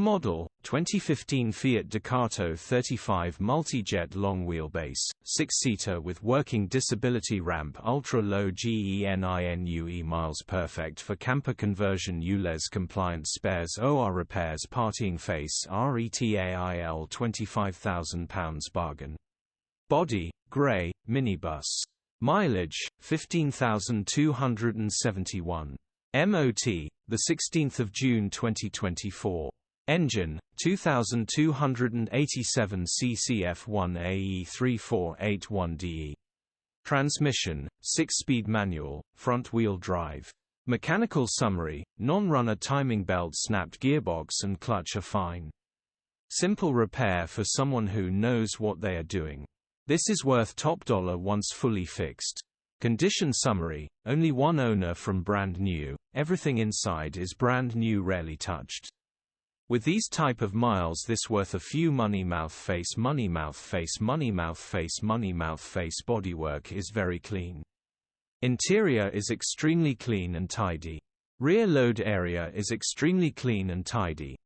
Model, 2015 Fiat Ducato 35 Multijet Long Wheelbase, 6-seater with working disability ramp, ultra-low GENINUE miles, perfect for camper conversion, ULEZ compliant, spares OR repairs, partying face, RETAIL £25,000 bargain. Body, grey, minibus. Mileage, 15,271. MOT, 16 June 2024. Engine, 2287 cc F1AE3481DE. Transmission, 6-speed manual, front-wheel drive. Mechanical summary: non-runner, timing belt snapped, gearbox and clutch are fine. Simple repair for someone who knows what they are doing. This is worth top dollar once fully fixed. Condition summary: only one owner from brand new, everything inside is brand new, rarely touched. With these type of miles, this worth a few. Money mouth face, money mouth face, money mouth face, money mouth face. Bodywork is very clean. Interior is extremely clean and tidy. Rear load area is extremely clean and tidy.